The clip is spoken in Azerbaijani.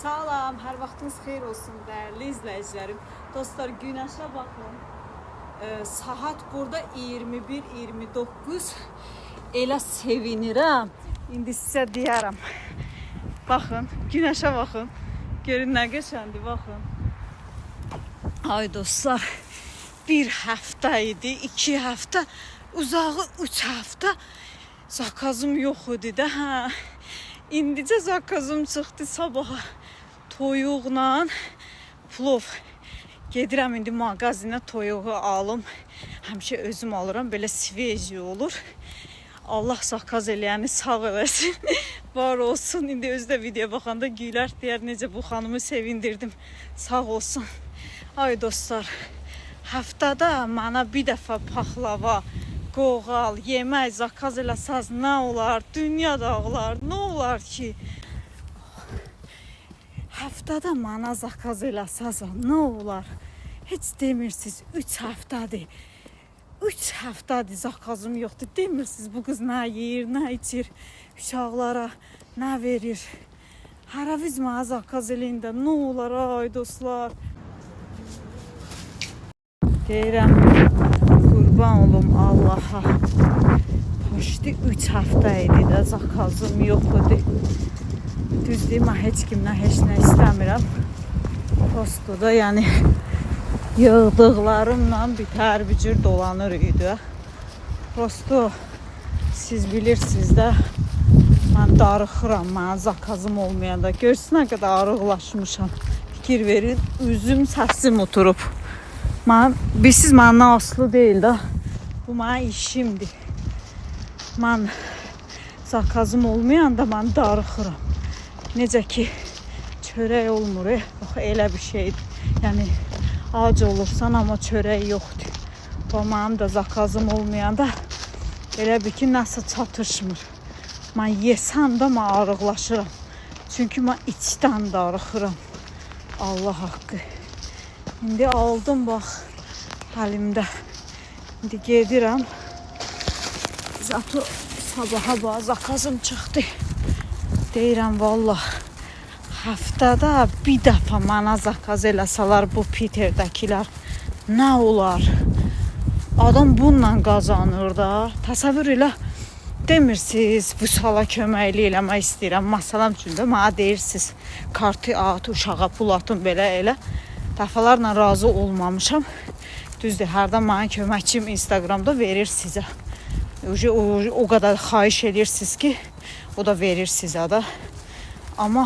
Salam, hər vaxtınız xeyir olsun dəyərli izləyicilərim. Dostlar, günəşə baxın. Saat burada 21:29. Elə sevinirəm. İndi sizə deyərəm. Baxın, günəşə baxın. Görün nə qəşəndir, baxın. Ay dostlar, bir həftə idi, 2 həftə, uzağı 3 həftə zakazım yox idi də, hə. İndicə zakazım çıxdı sabaha. Toyuqla plov. Gedirəm indi mağazinə toyuğu alım. Həmişə özüm alıram, belə sveji olur. Allah zakaz eləyəni sağ eləsin. Var olsun. İndi özü də videoya baxanda gülər deyər, necə bu xanımı sevindirdim. Sağ olsun. Ay dostlar, həftədə mənə bir dəfə paxlava, qoğal, yemək zakaz eləsəz nə olar? Dünya dağlar, nə olar ki? Həftədə mənə zakaz eləsəz nə olar? Heç demirsiniz, 3 həftədir. 3 həftədir zakazım yoxdur. Demirsiniz, bu qız nə yeyir, nə içir, uşaqlara nə verir? Hərə biz mənə zakaz eləyin də nə olar ay dostlar? Deyirəm, qurban olum Allaha. Poşti 3 həftə idi də zakazım yox idi. Düzdür, mən heç kimdən heç nə istəmirəm. Postoda, yəni yığdıqlarımla bitər bir cür dolanır idi. Prosto siz bilirsiniz də, mən darıxıram, mənə zakazım olmayanda. Görsün nə qədər arıqlaşmışam. Fikir verin, üzüm səsim oturub. Siz məndən asılı deyil də, bu mənim işimdir. Mən zakazım olmayanda mən darıxıram. Necə ki, çörək olmur, bax elə bir şeydir. Yəni, ac olursan, amma çörək yoxdur. Bax, mənim də zakazım olmayanda elə bir ki, nəsə çatışmır. Mən yesəm də mən arıqlaşıram. Çünki mən içdən darıxıram. Allah haqqı. İndi aldım, bax, əlimdə. İndi gedirəm. Zato sabaha bax, zakazım çıxdı. Deyirəm, vallah, həftədə bir dəfə mənə zakaz eləsələr bu Piterdəkilər, nə olar? Adam bununla qazanır da. Təsəvvür elə, demirsiniz, bu sala köməkli eləmək istəyirəm. Məsələn üçün də mənə deyirsiniz, kartı at, uşağa pul atın, belə elə. Dəfələrlə razı olmamışam. Düzdür, hərdən mənim köməkçim Instagramda verir sizə. O qədər xahiş edirsiniz ki, o da verir sizə də. Amma